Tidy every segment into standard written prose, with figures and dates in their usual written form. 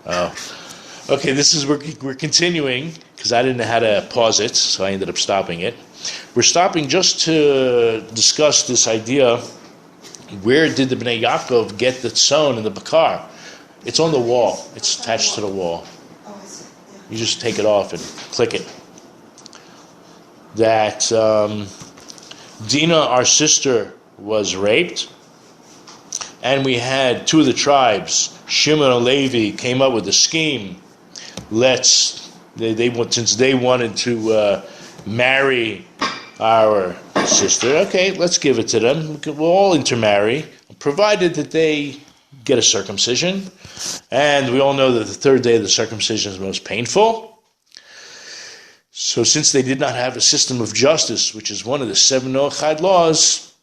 Okay, we're continuing because I didn't know how to pause it, so I ended up stopping it. We're stopping just to discuss this idea: where did the Bnei Yaakov get the tzon and the bakar? It's on the wall. It's attached to the wall. You just take it off and click it. That Dinah, our sister, was raped, and we had two of the tribes, Shimon and Levi, came up with a scheme. Since they wanted to marry our sister, okay, let's give it to them. We'll all intermarry, provided that they get a circumcision. And we all know that the third day of the circumcision is most painful. So since they did not have a system of justice, which is one of the 7 Noachide laws,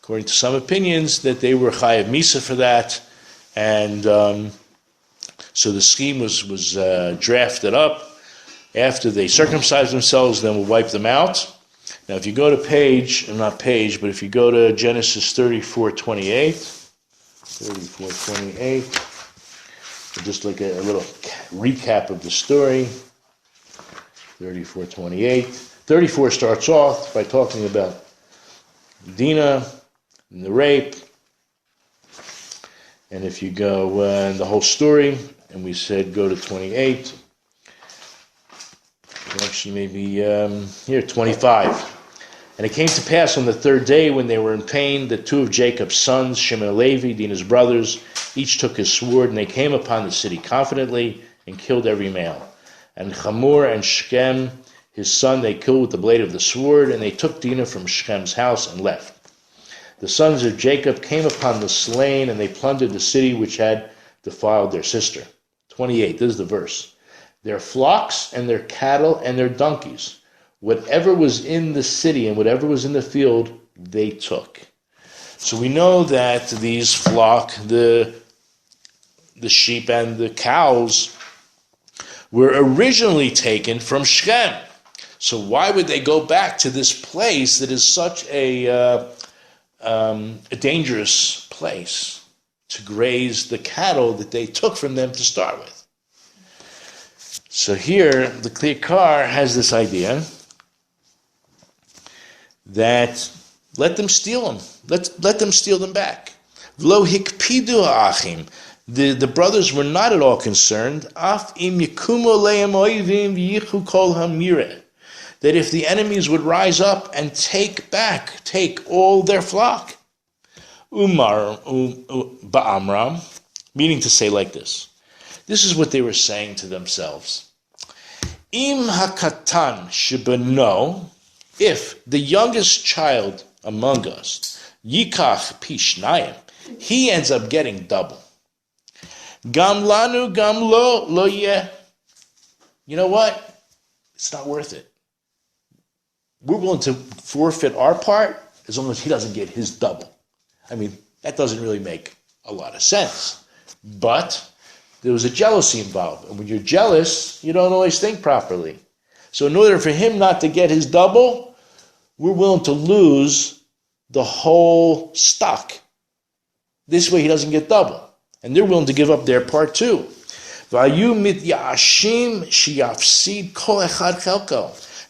according to some opinions, that they were chayav misa for that. And so the scheme was drafted up. After they circumcised themselves, then we'll wipe them out. Now if you go to if you go to Genesis 34:28, we'll just look at a little recap of the story. 34:28. 34 starts off by talking about Dinah and the rape. And if you go in the whole story, and we said go to 28, actually maybe here, 25. And it came to pass on the third day, when they were in pain, that two of Jacob's sons, Shimon and Levi, Dinah's brothers, each took his sword, and they came upon the city confidently and killed every male. And Hamor and Shechem, his son, they killed with the blade of the sword, and they took Dinah from Shechem's house and left. The sons of Jacob came upon the slain, and they plundered the city which had defiled their sister. 28, this is the verse. Their flocks and their cattle and their donkeys, whatever was in the city and whatever was in the field, they took. So we know that these flock, the sheep and the cows, were originally taken from Shechem. So why would they go back to this place that is such a dangerous place to graze the cattle that they took from them to start with? So here, the Kli Yakar has this idea that let them steal them. Let them steal them back. Lo hikpidu ha'achim. The brothers were not at all concerned. Af im yikumo le'em oivim v'yichu kol hamireh. That if the enemies would rise up and take all their flock. Ba'amram, meaning to say like this. This is what they were saying to themselves. Im hakatan shebeno, if the youngest child among us, yikach pishnayim, he ends up getting double. Gam lanu gam lo yeh. You know what? It's not worth it. We're willing to forfeit our part as long as he doesn't get his double. I mean, that doesn't really make a lot of sense. But there was a jealousy involved. And when you're jealous, you don't always think properly. So in order for him not to get his double, we're willing to lose the whole stock. This way he doesn't get double. And they're willing to give up their part too.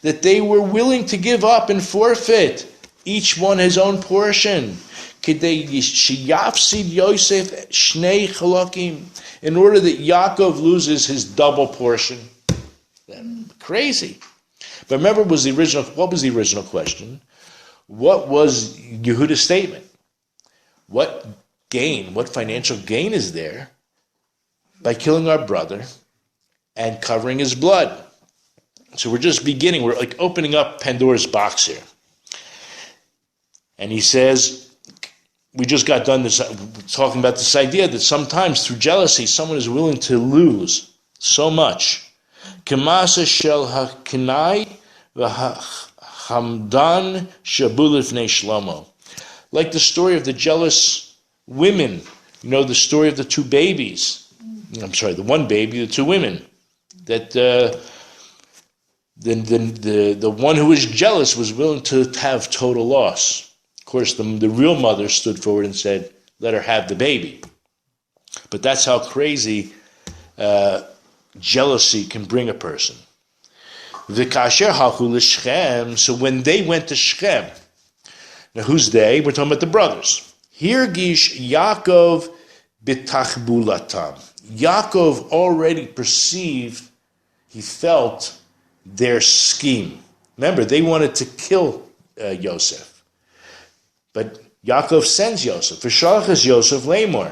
That they were willing to give up and forfeit, each one his own portion. In order that Yaakov loses his double portion. Crazy. But remember, what was the original question? What was Yehuda's statement? What financial gain is there by killing our brother and covering his blood? So we're just beginning. We're like opening up Pandora's box here. And he says, we just got done talking about this idea that sometimes through jealousy, someone is willing to lose so much. Kemasa shel hakinai v'hamdan shabu lifnei Shlomo. Like the story of the jealous women. You know, the story of the two babies. I'm sorry, the one baby, the two women. That the one who was jealous was willing to have total loss. Of course, the real mother stood forward and said, let her have the baby. But that's how crazy jealousy can bring a person. So when they went to Shechem, now who's they? We're talking about the brothers. Hirgish Yaakov bitachbulatam. Yaakov already perceived, he felt their scheme. Remember, they wanted to kill Yosef. But Yaakov sends Yosef. V'shalachas Yosef lemor.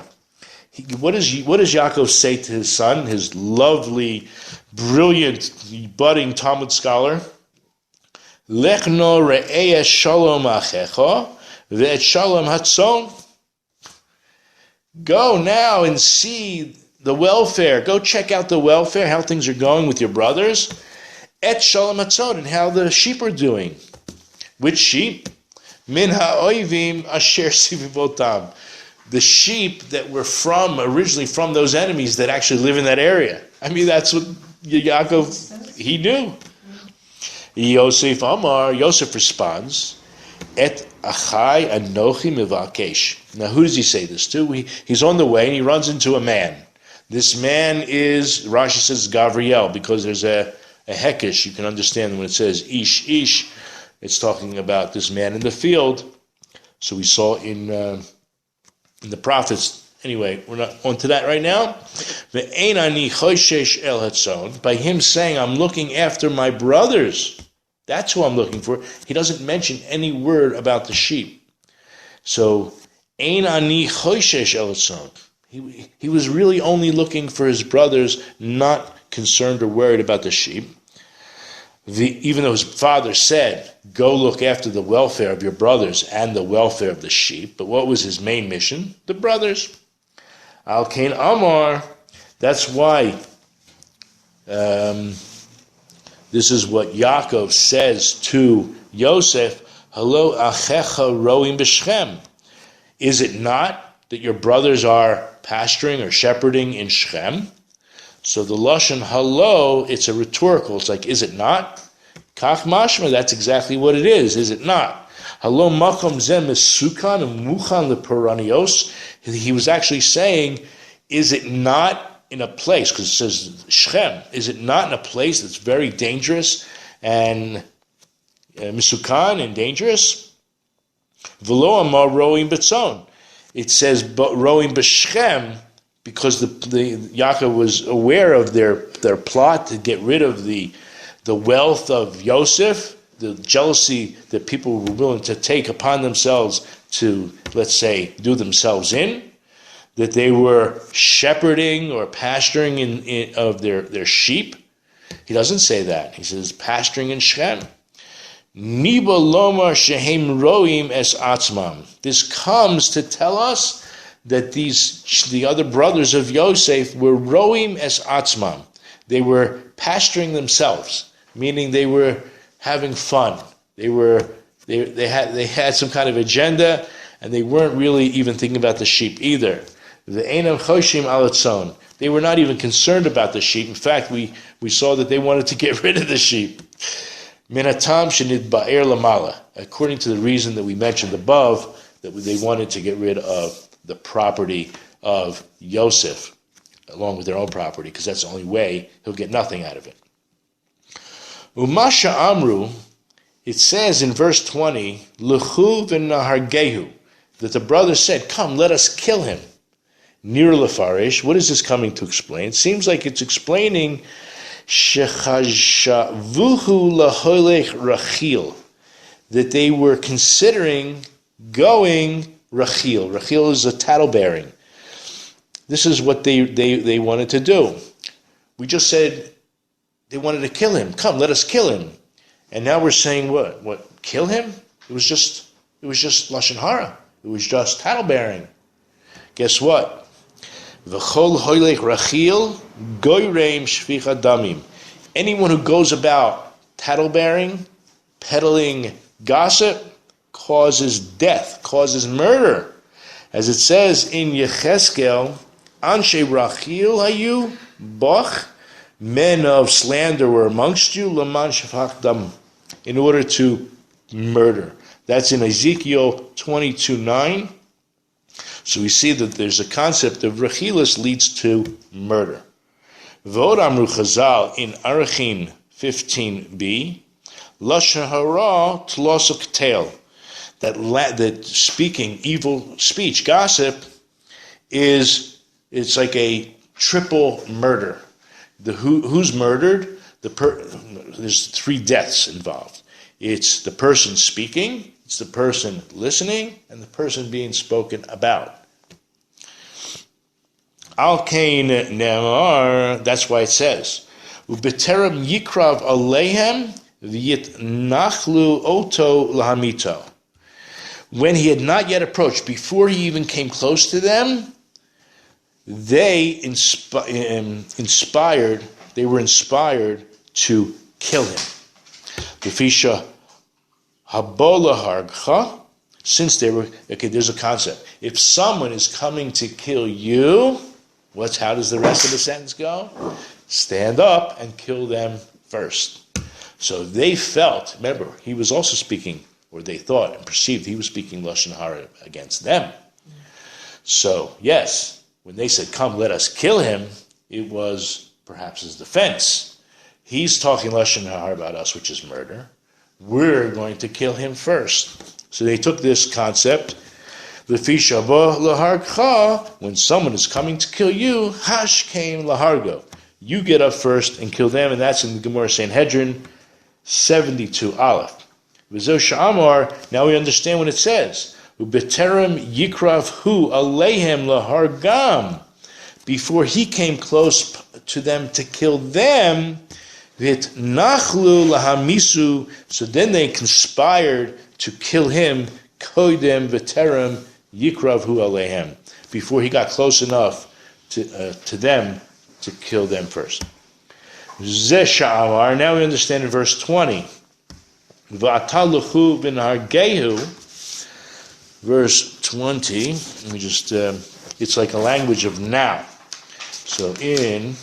What does Yaakov say to his son, his lovely, brilliant, budding Talmud scholar? Lech no re'eh shalom achecha ve'et shalom hatzon. Go now and see the welfare. Go check out the welfare, how things are going with your brothers. Et shalom hatzon, and how the sheep are doing. Which sheep? Min ha'oivim asher sivivotam. The sheep that were originally from those enemies that actually live in that area. I mean, that's what Yaakov, he knew. Yosef Amar, Yosef responds, Et achai anochi mivakesh. Now, who does he say this to? He's on the way and he runs into a man. This man is, Rashi says, Gavriel, because there's a hekesh. You can understand when it says ish, it's talking about this man in the field. So we saw in the prophets. Anyway, we're not on to that right now. By him saying, I'm looking after my brothers. That's who I'm looking for. He doesn't mention any word about the sheep. So, ein ani choishesh el hatzon. He was really only looking for his brothers, not concerned or worried about the sheep. Even though his father said, go look after the welfare of your brothers and the welfare of the sheep. But what was his main mission? The brothers. Al Kain Amar. That's why this is what Yaakov says to Yosef. Hello, achecha roim b'Shechem. Is it not that your brothers are pasturing or shepherding in Shechem? So the Lashon hello, it's a rhetorical. It's like, is it not? Kach mashma, that's exactly what it is it not? Hello, makom zem mesukan muchan leporanios. He was actually saying, is it not in a place, because it says Shechem, is it not in a place that's very dangerous and mesukan and dangerous? V'lo amar roim betzon. It says roim b'Shechem, because the Yaakov was aware of their plot to get rid of the wealth of Yosef, the jealousy that people were willing to take upon themselves to, let's say, do themselves in, that they were shepherding or pasturing of their sheep. He doesn't say that. He says pasturing in Shechem. Niba lomar shehem roim es atzmam. This comes to tell us that the other brothers of Yosef were roim es atzmam. They were pasturing themselves, meaning they were having fun. They had some kind of agenda, and they weren't really even thinking about the sheep either. The einam choshim alatzon. They were not even concerned about the sheep. In fact, we saw that they wanted to get rid of the sheep. Minatam shenid ba'er lamala. According to the reason that we mentioned above, that they wanted to get rid of the property of Yosef, along with their own property, because that's the only way he'll get nothing out of it. Umasha Amru, it says in verse 20, L'chu v'nahargehu, that the brothers said, come, let us kill him. Nir lefarish, what is this coming to explain? It seems like it's explaining shechashavuhu laholech rachil, that they were considering going Rachil. Rachil is a tattle-bearing. This is what they wanted to do. We just said they wanted to kill him. Come, let us kill him. And now we're saying what? What? Kill him? It was just lashon hara. It was just tattle-bearing. Guess what? V'chol hoylech Rachil goyreim shvicha damim. Anyone who goes about tattle-bearing, peddling gossip, causes death, causes murder. As it says in Yecheskel, Anshe Rachil hayu boch, men of slander were amongst you, laman shafach dam, in order to murder. That's in Ezekiel 22:9. So we see that there's a concept of Rachilus leads to murder. V'od amru Chazal in Arachin 15b, Lashon hara tlos uktel, that speaking evil speech, gossip, it's like a triple murder. Who's murdered? There's 3 deaths involved. It's the person speaking, it's the person listening, and the person being spoken about. Al kain ne'amar, that's why it says, U'beterem yikrav aleihem v'yitnachlu oto lahamito. When he had not yet approached, before he even came close to them, they were inspired to kill him. Lefisha habola hargcha, since they were, okay, there's a concept. If someone is coming to kill you, how does the rest of the sentence go? Stand up and kill them first. So they felt, remember, he was also speaking, or they thought and perceived he was speaking Lashon Hara against them. So, yes, when they said, come, let us kill him, it was perhaps his defense. He's talking Lashon Hara about us, which is murder. We're going to kill him first. So they took this concept, L'fisha bo laharcha, when someone is coming to kill you, hash came lahargo. You get up first and kill them, and that's in the Gemara Sanhedrin 72 Aleph. V'zo sha'amar, now we understand what it says. U'beterem yikrav hu aleihem lahargam. Before he came close to them to kill them, vit nachlu lahamisu, so then they conspired to kill him, koidem veterem yikrav hu aleihem, before he got close enough to them to kill them first. Zeh sha'amar, now we understand in verse 20. V'ataluchu v'nargehu, verse 20, let me just, it's like a language of now. So in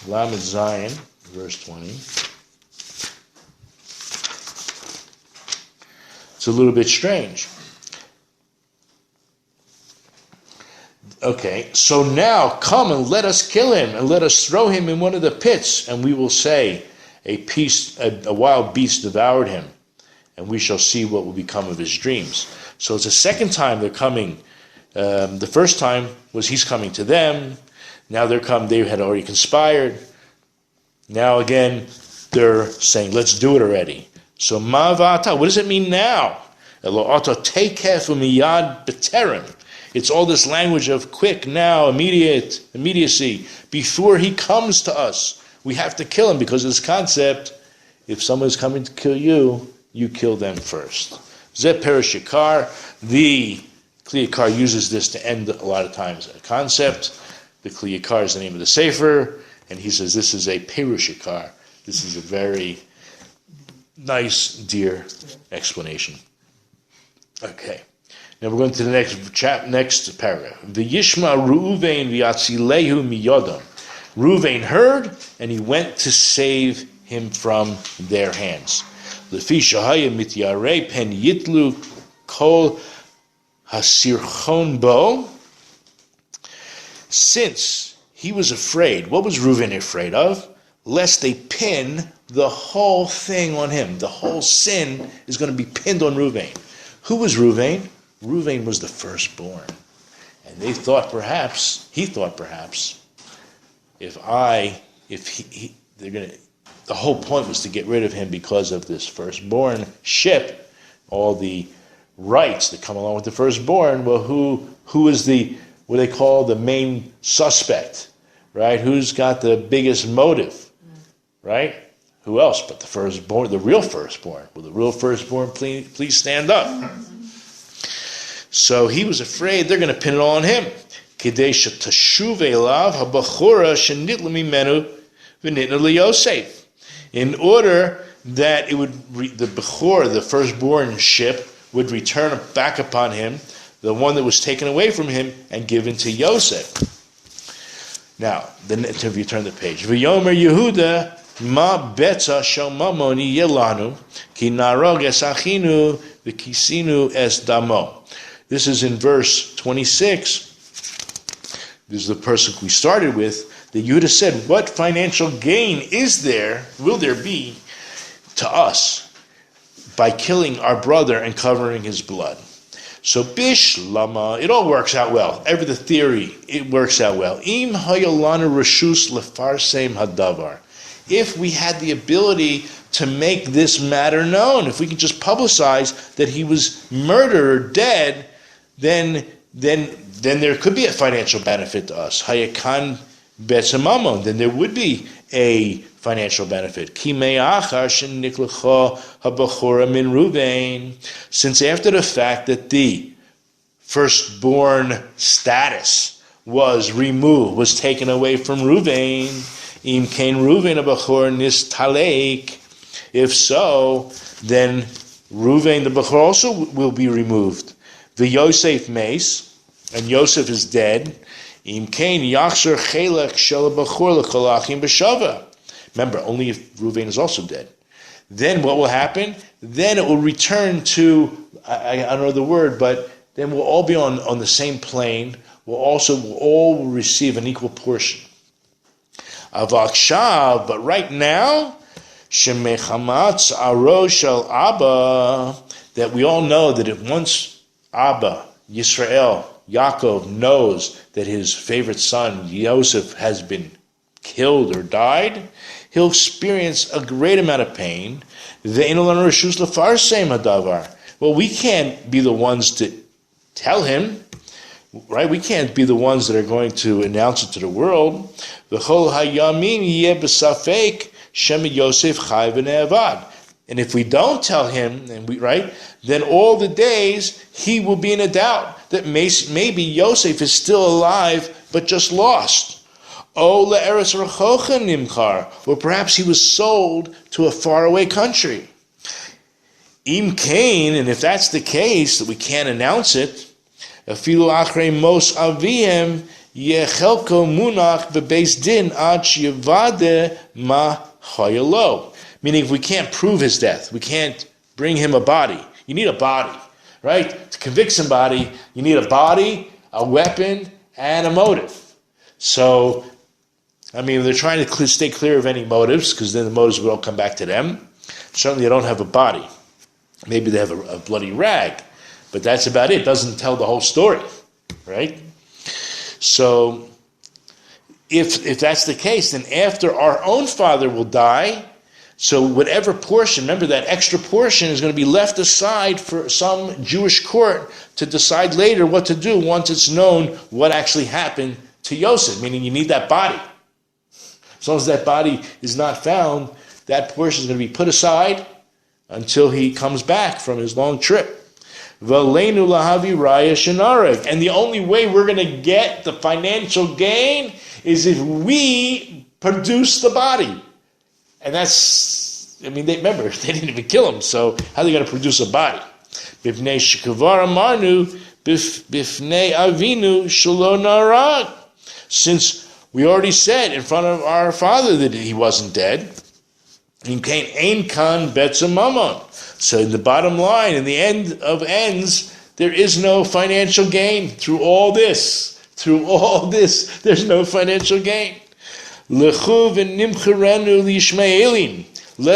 Lamed Zion, verse 20, it's a little bit strange. Okay, so now come and let us kill him and let us throw him in one of the pits, and we will say, a wild beast devoured him, and we shall see what will become of his dreams. So it's the second time they're coming. The first time was he's coming to them. Now they had already conspired. Now again, they're saying, let's do it already. So ma'vata, what does it mean now? It's all this language of quick, now, immediacy. Before he comes to us, we have to kill him, because of this concept, if someone's coming to kill you, you kill them first. Zeh Kli Yakar, the Kli Yakar uses this to end a lot of times a concept. The Kli Yakar is the name of the Sefer, and he says this is a Perush Yakar. This is a very nice, dear explanation. Okay. Now we're going to the next paragraph. V'yishma Reuven v'yatzilehu miyodam. Reuven heard, and he went to save him from their hands. Lefi shahaya mityarei pen yitlu kol hasirchon bo. Since he was afraid, what was Reuven afraid of? Lest they pin the whole thing on him. The whole sin is going to be pinned on Reuven. Who was Reuven? Reuven was the firstborn. And he thought perhaps, the whole point was to get rid of him because of this firstborn ship, all the rights that come along with the firstborn. Well, who is what they call the main suspect, right? Who's got the biggest motive, right? Who else but the firstborn, the real firstborn? Will the real firstborn please stand up? So he was afraid they're going to pin it all on him. In order that the Bechor, the firstborn ship, would return back upon him, the one that was taken away from him and given to Yosef. Now, if you turn the page, V'yomer Yehuda ma betza shel mamoni yelanu ki narog es achinu v'kisinu es damo. This is in verse 26. This is the person we started with. The Yehuda said, what financial gain will there be to us by killing our brother and covering his blood? So bishlama, it all works out well. The theory, it works out well. Im hayolana reshus lefarsem hadavar. If we had the ability to make this matter known, if we could just publicize that he was murdered or dead, then there could be a financial benefit to us. Hayakan betzamamon, then there would be a financial benefit. Since after the fact that the firstborn status was removed, was taken away from Ruvain, im kain Ruvain abachor nistalek. If so, then Ruvain the bachor also will be removed. The Yosef mace, and Yosef is dead. Im kain yachzer chelek shel bachor lecholachim b'shava. Remember, only if Ruvain is also dead. Then what will happen? Then it will return to, I don't know the word, but then we'll all be on the same plane. We'll all receive an equal portion. Avakshav, but right now, shemechamatz aro shel Abba, that we all know that if once Abba, Yisrael, Yaakov knows that his favorite son, Yosef, has been killed or died, he'll experience a great amount of pain. Well, we can't be the ones to tell him, right? We can't be the ones that are going to announce it to the world. And if we don't tell him, then all the days he will be in a doubt that maybe Yosef is still alive but just lost. Or perhaps he was sold to a faraway country. Im kain, and if that's the case, that we can't announce it, afilu achrei mos aviem yechelko munach bebeis din ad sheyavadeh ma chayalo. Meaning, if we can't prove his death, we can't bring him a body. You need a body, right? To convict somebody, you need a body, a weapon, and a motive. So, they're trying to stay clear of any motives, because then the motives will all come back to them. Certainly they don't have a body. Maybe they have a bloody rag, but that's about it. It doesn't tell the whole story, right? So, if that's the case, then after our own father will die, so whatever portion, remember that extra portion is going to be left aside for some Jewish court to decide later what to do once it's known what actually happened to Yosef, meaning you need that body. As long as that body is not found, that portion is going to be put aside until he comes back from his long trip. And the only way we're going to get the financial gain is if we produce the body. And that's, remember, they didn't even kill him, so how are they going to produce a body? Since we already said in front of our father that he wasn't dead. So in the bottom line, in the end of ends, there is no financial gain through all this. There's no financial gain. Let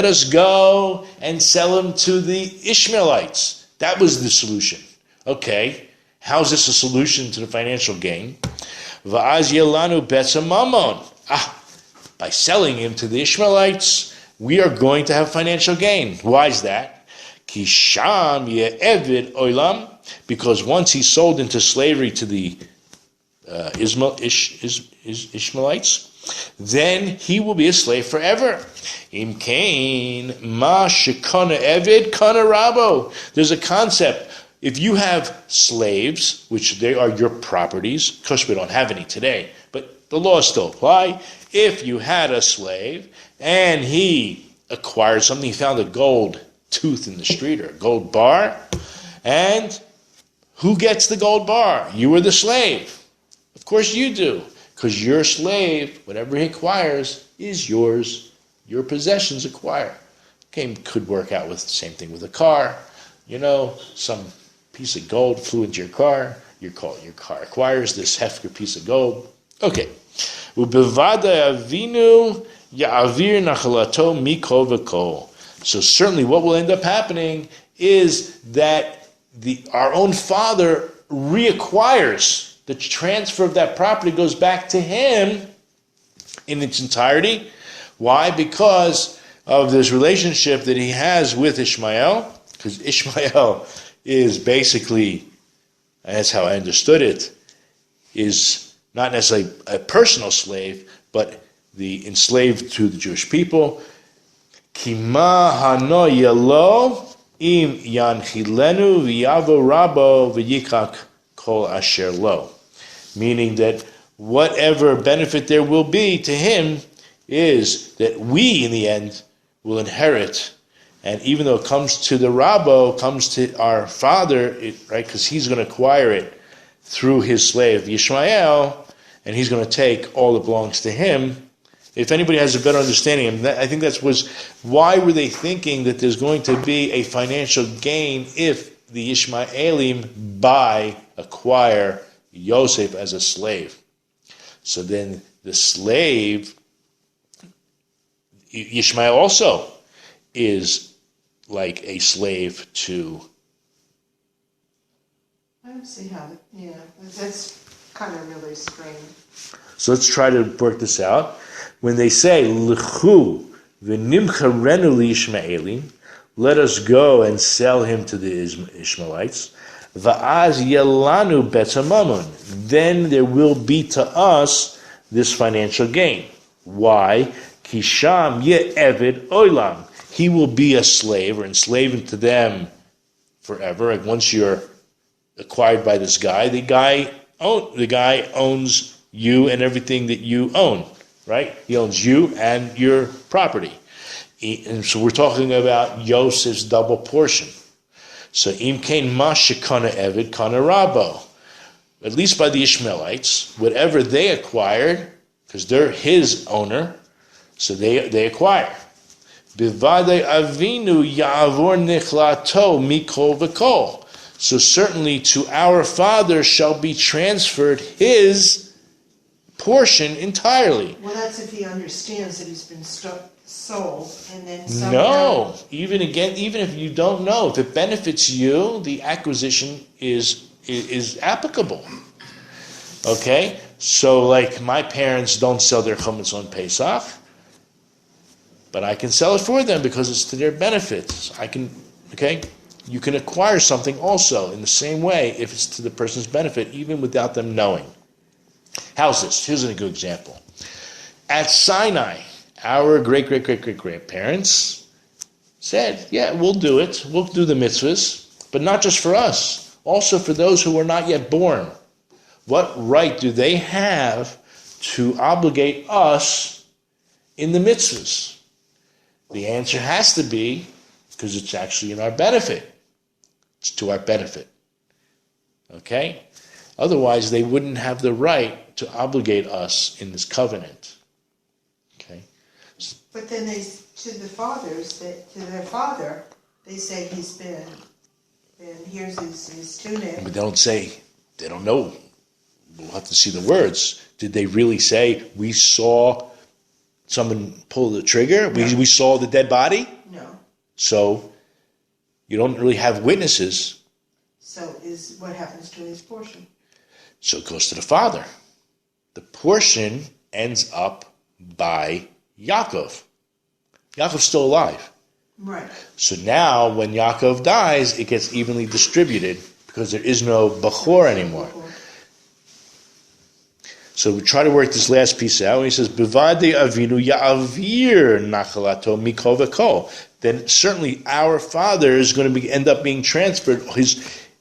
us go and sell him to the Ishmaelites. That was the solution. Okay, how's this a solution to the financial gain? By selling him to the Ishmaelites, we are going to have financial gain. Why is that? Because once he's sold into slavery to the Ishmaelites, then he will be a slave forever. Im kain ma shekana eved kana rabo. There's a concept. If you have slaves, which they are your properties, of course we don't have any today, but the laws still apply. If you had a slave and he acquired something, he found a gold tooth in the street or a gold bar, and who gets the gold bar? You are the slave. Of course you do, because your slave, whatever he acquires, is yours. Your possessions acquire. Okay, could work out with the same thing with a car. Some piece of gold flew into your car. Your car acquires this hefker piece of gold. Okay. Ubevada avinu ya'avir nachalato mikol v'kol. So certainly what will end up happening is that our own father reacquires the transfer of that property, goes back to him in its entirety. Why? Because of this relationship that he has with Ishmael, because Ishmael is basically, that's how I understood it, is not necessarily a personal slave, but the enslaved to the Jewish people. Kima hano yelo im yanchilenu v'yavo rabo v'yikak kol asher lo. Meaning that whatever benefit there will be to him is that we, in the end, will inherit. And even though it comes to the Rabbo, comes to our father, right, because he's going to acquire it through his slave Yishmael, and he's going to take all that belongs to him. If anybody has a better understanding, I think that was why were they thinking that there's going to be a financial gain if the Ishmaelim acquire Yosef as a slave. So then the slave, Ishmael also is like a slave to. I don't see how, that's kind of really strange. So let's try to work this out. When they say, L'chu v'nimcharenu li'Ishmaelim, let us go and sell him to the Ishmaelites, va'az yelanu betzamamun, then there will be to us this financial gain. Why? Kisham ye'evid olam. He will be a slave or enslaved to them forever. And once you're acquired by this guy, the guy owns you and everything that you own, right? He owns you and your property. And so we're talking about Yosef's double portion. So im kain ma shekana evid kana rabo. At least by the Ishmaelites, whatever they acquired, because they're his owner, so they acquire. Bivadei avinu ya'avor nichlato mikol v'kol. So certainly to our father shall be transferred his portion entirely. Well, that's if he understands that he's been sold, and then somehow. No, even if you don't know, if it benefits you, the acquisition is applicable. Okay, so like my parents don't sell their chametz on Pesach, but I can sell it for them because it's to their benefit. You can acquire something also in the same way if it's to the person's benefit, even without them knowing. How's this? Here's a good example. At Sinai, our great-great-great-great-grandparents said, yeah, we'll do it. We'll do the mitzvahs, but not just for us, also for those who were not yet born. What right do they have to obligate us in the mitzvahs? The answer has to be because it's actually in our benefit. It's to our benefit. Okay? Otherwise, they wouldn't have the right to obligate us in this covenant. Okay? But then to their father, they say he's been, and here's his tunic. But they don't know. We'll have to see the words. Did they really say, we saw someone pull the trigger? No. We saw the dead body? No. So, you don't really have witnesses. So what happens to his portion? So it goes to the father. The portion ends up by Yaakov. Yaakov's still alive. Right. So now, when Yaakov dies, it gets evenly distributed because there is no Bachor anymore. So we try to work this last piece out. When he says, "Bivadei avinu ya'avir nachalato mikol v'kol," then certainly our father is going to end up being transferred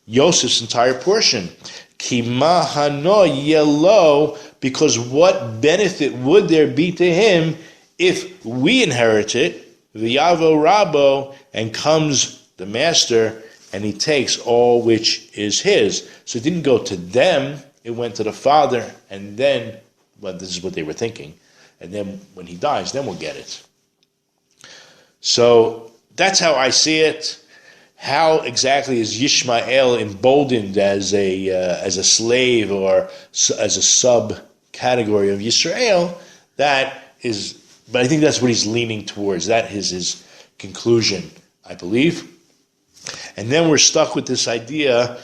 Yosef's entire portion. Kima hano yelo, because what benefit would there be to him if we inherit it? V'yavo rabo, and comes the master and he takes all which is his. So it didn't go to them. It went to the father, and then, this is what they were thinking, and then when he dies, then we'll get it. So that's how I see it. How exactly is Yishmael emboldened as a slave or as a category of Yisrael, that is, but I think that's what he's leaning towards. That is his conclusion, I believe. And then we're stuck with this idea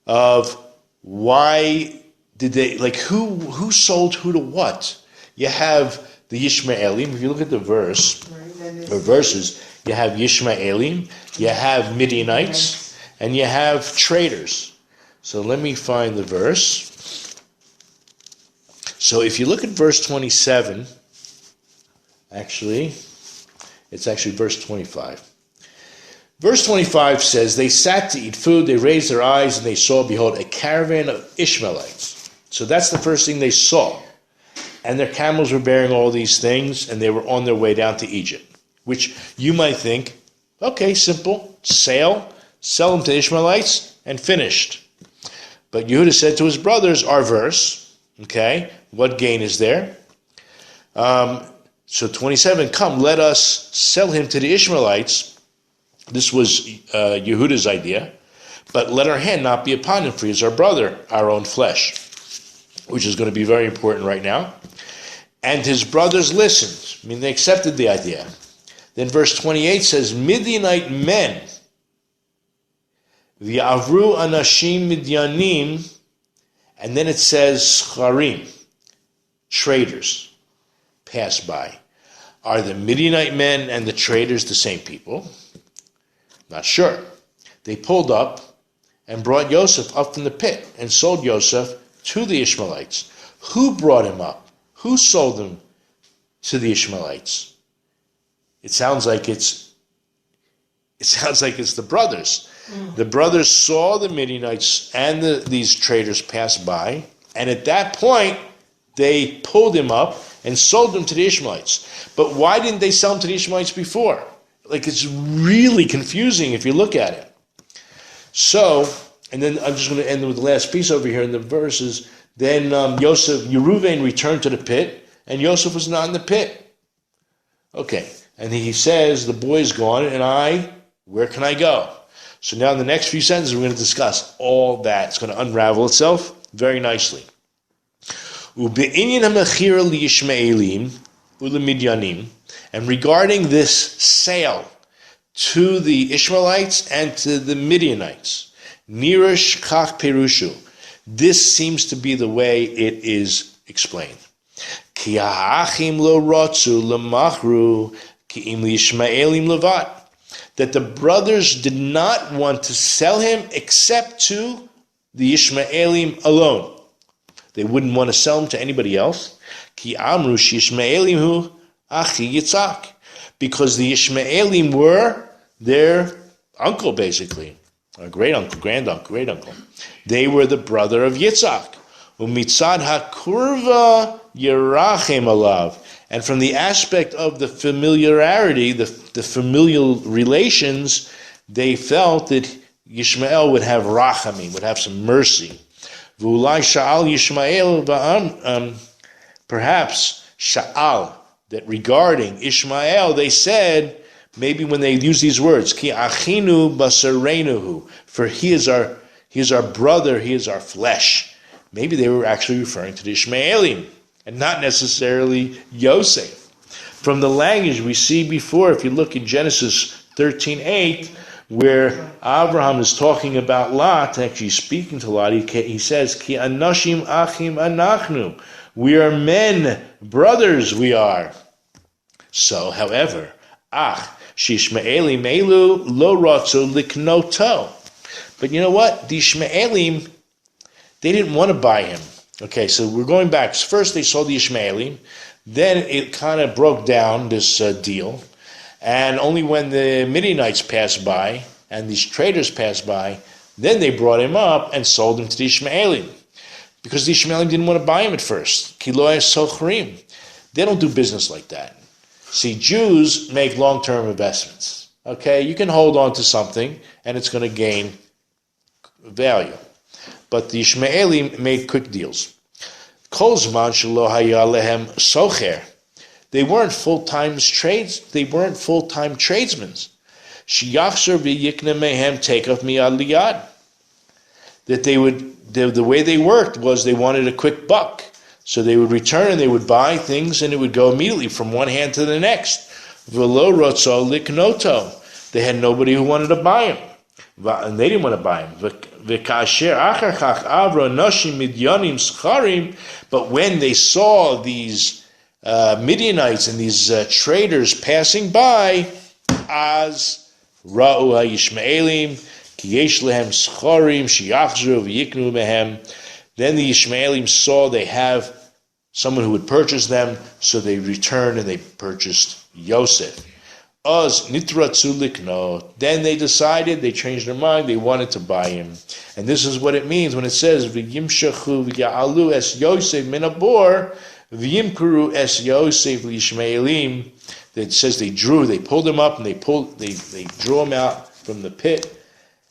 of why did they, like, who sold who to what? You have the Yishmaelim. If you look at the verse, or verses, you have Yishmaelim, you have Midianites, and you have traders. So let me find the verse. So if you look at verse 27, it's actually verse 25. Verse 25 says, they sat to eat food, they raised their eyes, and they saw, behold, a caravan of Ishmaelites. So that's the first thing they saw. And their camels were bearing all these things, and they were on their way down to Egypt. Which you might think, okay, simple, sell them to Ishmaelites, and finished. But Yehuda said to his brothers, our verse, okay, what gain is there? So 27, come, let us sell him to the Ishmaelites. This was Yehuda's idea. But let our hand not be upon him, for he is our brother, our own flesh. Which is going to be very important right now. And his brothers listened. I mean, they accepted the idea. Then verse 28 says, Midianite men, v'avru anashim midyanim, and then it says, scharim, traders, pass by. Are the Midianite men and the traders the same people? Not sure. They pulled up and brought Yosef up from the pit and sold Yosef to the Ishmaelites. Who brought him up? Who sold him to the Ishmaelites? It sounds like it's the brothers. The brothers saw the Midianites and these traders pass by, and at that point they pulled him up and sold him to the Ishmaelites. But why didn't they sell him to the Ishmaelites before? Like, it's really confusing if you look at it. So, and then I'm just going to end with the last piece over here in the verses. Then Yeruven returned to the pit, and Yosef was not in the pit. Okay, and he says, the boy's gone, and where can I go? So now in the next few sentences, we're going to discuss all that. It's going to unravel itself very nicely. And regarding this sale to the Ishmaelites and to the Midianites, Nirish Kach Perushu, this seems to be the way it is explained. Ki ha'achim lo rotzu lemachru ki im liishmaelim levat. That the brothers did not want to sell him except to the Ishmaelim alone. They wouldn't want to sell him to anybody else. Ki amru shishmaelim hu achi Yitzhak. Because the Ishmaelim were their uncle, basically. Or great-uncle, grand-uncle, great-uncle. They were the brother of Yitzhak. Umitzad hakurva yerachem alav. And from the aspect of the familiarity, the familial relations, they felt that Yishmael would have rachamim, would have some mercy. V'ulai sha'al Yishmael perhaps sha'al, that regarding Ishmael, they said, maybe when they use these words, ki achinu basarenuhu, for he is our brother, he is our flesh. Maybe they were actually referring to the Ishmaelim, and not necessarily Yosef. From the language we see before, if you look in Genesis 13:8, where Abraham is talking about Lot, actually speaking to Lot, he says, Ki anashim achim anachnu. We are men, brothers we are. So, however, shishmaelim elu lo ratzu liknoto. But you know what? The Ishmaelim, they didn't want to buy him. Okay, so we're going back. First they saw the Ishmaelim, then it kind of broke down, this deal, and only when the Midianites passed by and these traders passed by, then they brought him up and sold him to the Ishmaelim. Because the Ishmaelim didn't want to buy him at first. Kiloy sochrim. They don't do business like that. See, Jews make long-term investments. Okay, you can hold on to something and it's going to gain value. But the Ishmaelim made quick deals. Kol zman shelo haya lehem socher. They weren't full-time tradesmen. Sheyachzer v'yikne mehem takeoff miyad liyad. That they would, the way they worked was they wanted a quick buck. So they would return and they would buy things, and it would go immediately from one hand to the next. V'lo rotzo liknoto. They had nobody who wanted to buy him, and they didn't want to buy him. V'kasher achar chach avra noshim midyanim scharim. But when they saw these Midianites and these traders passing by, as ra'u ha'yishmaelim ki yesh lehem scharim sheyachzru v'yiknu mehem. Then the Ishmaelim saw they have someone who would purchase them, so they returned and they purchased Yosef. Then they decided, they changed their mind, they wanted to buy him. And this is what it means when it says, V'yimshachu v'ya'alu es Yosef min habor, v'yimkuru es Yosef l'Yishmaelim. It says they pulled him up, and they drew him out from the pit,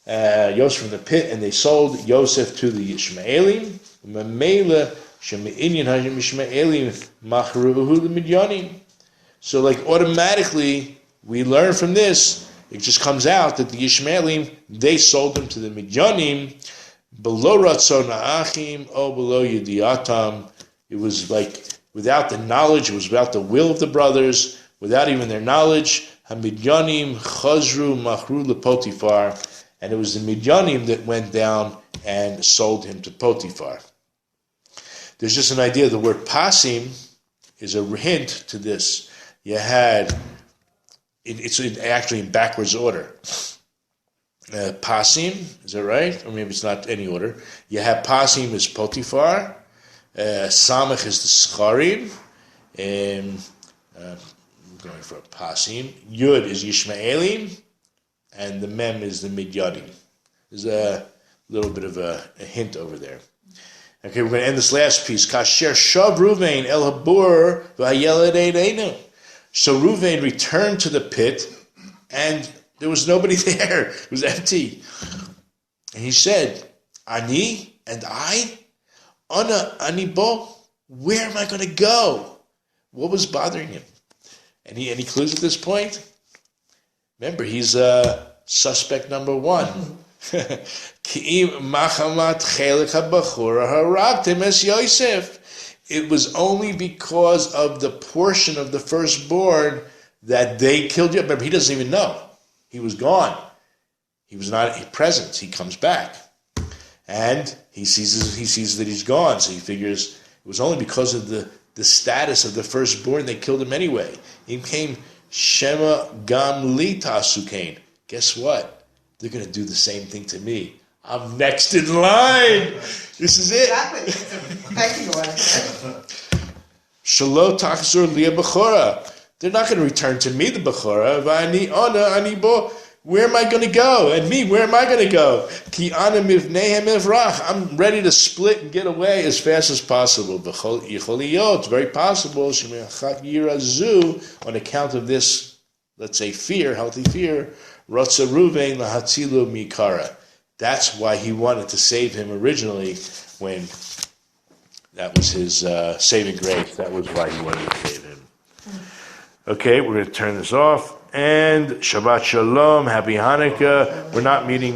Yosef from the pit, and they sold Yosef to the Ishmaelim. So like automatically, we learn from this, it just comes out that the Ishmaelim, they sold them to the Midyanim, below Ratzon Achim, o below Yediatam. It was like without the knowledge, it was without the will of the brothers, without even their knowledge. HaMidyanim chazru machru lePotifar, and it was the Midyanim that went down and sold him to Potiphar. There's just an idea. The word pasim is a hint to this. You had, it's actually in backwards order. Pasim, is that right? Or maybe it's not any order. You have pasim is Potiphar, samach is the scharim, I'm going for pasim. Yud is Yishmaelim, and the mem is the Midyanim. There's a little bit of a hint over there. Okay, we're going to end this last piece. Kasher shav Ruvain el habur v'hayeled einu. So Ruvain returned to the pit, and there was nobody there. It was empty. And he said, Ani and I? Ana ani bo? Where am I going to go? What was bothering him? Any clues at this point? Remember, he's suspect number one. It was only because of the portion of the firstborn that they killed you. Remember, he doesn't even know. He was gone. He was not present. He comes back. And he sees that he's gone. So he figures it was only because of the status of the firstborn they killed him anyway. He came Shema Gam Li Tasukain. Guess what? They're going to do the same thing to me. I'm next in line. This is it. Exactly. Shalo Tachzur Lia Bechora. They're not going to return to me the Bechora. V'ani Ona Ani Bo. Where am I going to go? And me, where am I going to go? Ki Ana Mivnehem Evrach. I'm ready to split and get away as fast as possible. It's very possible. On account of this, let's say fear, healthy fear. Rotza Ruvain lahatzilu mikara. That's why he wanted to save him originally, when that was his saving grace. That was why he wanted to save him. Okay, we're going to turn this off. And Shabbat Shalom, Happy Hanukkah. We're not meeting